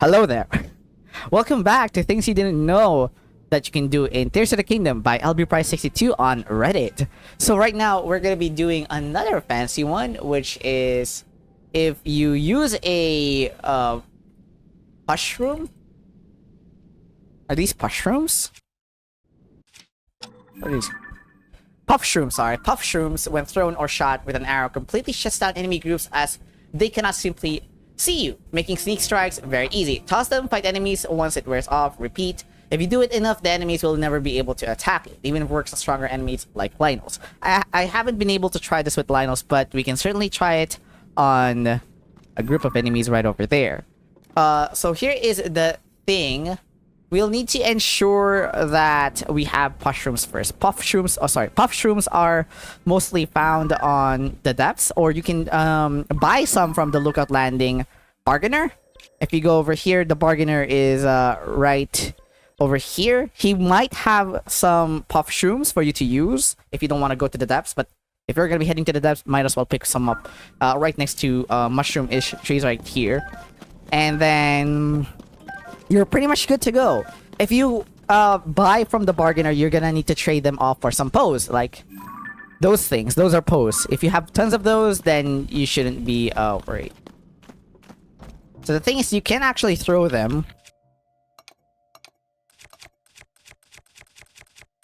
Hello there. Welcome back to Things You Didn't Know That You Can Do in Tears of the Kingdom by LBPrice62 on Reddit. So right now, we're going to be doing another fancy one, which is if you use a Pushroom. Are these Pushrooms? What are these? Puffshrooms, sorry. Puffshrooms, when thrown or shot with an arrow, completely shuts down enemy groups as they cannot simply see you, making sneak strikes very easy. Toss them, fight enemies once it wears off, repeat. If you do it enough, the enemies will never be able to attack it, even if it works on stronger enemies like lynels. I haven't been able to try this with lynels, but we can certainly try it on a group of enemies right over there. So here is the thing. We'll need to ensure that we have Pushrooms first. Puffshrooms are mostly found on the depths, or you can buy some from the Lookout Landing bargainer. If you go over here, the bargainer is right over here. He might have some Puffshrooms for you to use if you don't want to go to the depths, but if you're going to be heading to the depths, might as well pick some up right next to mushroom-ish trees right here. And then you're pretty much good to go. If you buy from the bargainer, you're gonna need to trade them off for some pose, like those things. Those are pose. If you have tons of those, then you shouldn't be worried. So the thing is, you can actually throw them.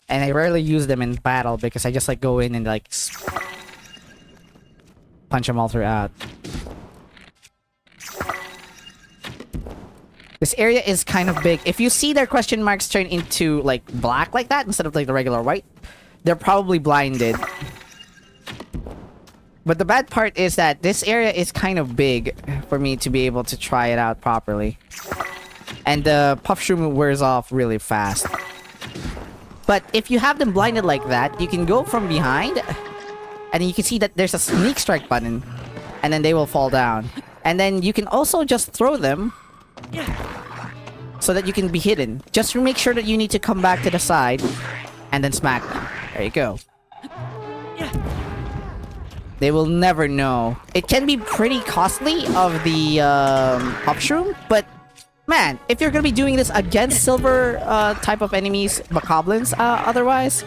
And I rarely use them in battle because I just like go in and like punch them all throughout. This area is kind of big. If you see their question marks turn into like black like that instead of like the regular white, they're probably blinded. But the bad part is that this area is kind of big for me to be able to try it out properly. And the Puffshroom wears off really fast. But if you have them blinded like that, you can go from behind and you can see that there's a Sneakstrike button and then they will fall down. And then you can also just throw them so that you can be hidden. Just make sure that you need to come back to the side and then smack them. There you go. They will never know. It can be pretty costly of the Puffshroom, but man, if you're gonna be doing this against silver type of enemies, bokoblins, otherwise,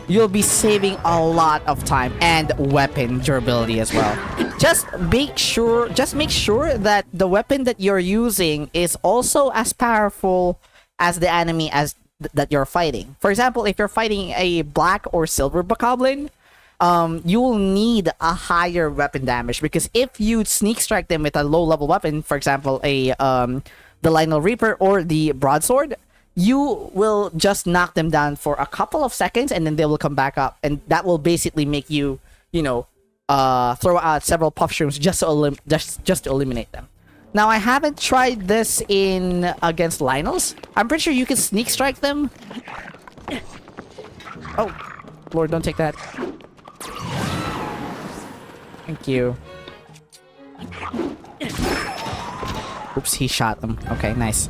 you'll be saving a lot of time and weapon durability as well. Just make sure that the weapon that you're using is also as powerful as the enemy that you're fighting. For example, if you're fighting a black or silver bokoblin, you will need a higher weapon damage, because if you sneak strike them with a low level weapon, for example, the Lynel Reaper or the broadsword, you will just knock them down for a couple of seconds and then they will come back up, and that will basically make you, throw out several Puffshrooms just to eliminate them. Now, I haven't tried this against lynels. I'm pretty sure you can sneak strike them. Oh, Lord, don't take that. Thank you. Oops, he shot them. Okay, nice.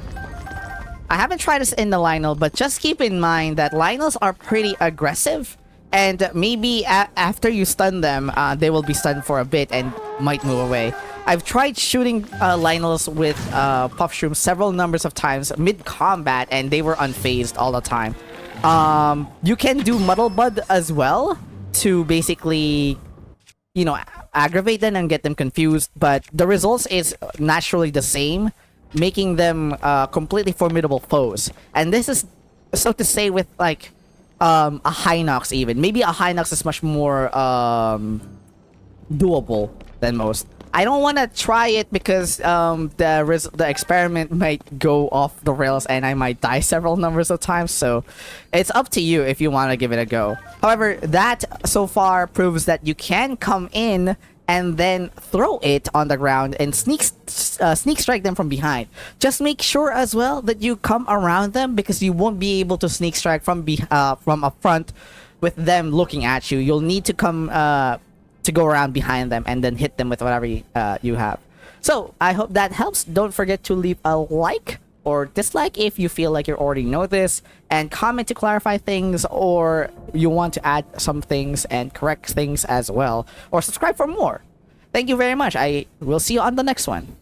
I haven't tried this in the lynel, but just keep in mind that lynels are pretty aggressive, and maybe after you stun them, they will be stunned for a bit and might move away. I've tried shooting lynels with Puffshrooms several numbers of times mid-combat, and they were unfazed all the time. You can do Muddle Bud as well to basically, aggravate them and get them confused, but the results is naturally the same, making them completely formidable foes. And this is, so to say, with like a Hinox even. Maybe a Hinox is much more doable than most. I don't want to try it because the experiment might go off the rails and I might die several numbers of times, so it's up to you if you want to give it a go. However, that so far proves that you can come in and then throw it on the ground and sneak strike them from behind. Just make sure as well that you come around them, because you won't be able to sneak strike from up front with them looking at you. You'll need to come to go around behind them and then hit them with whatever you have. So I hope that helps. Don't forget to leave a like or dislike if you feel like you already know this, and comment to clarify things, or you want to add some things and correct things as well, or subscribe for more. Thank you very much. I will see you on the next one.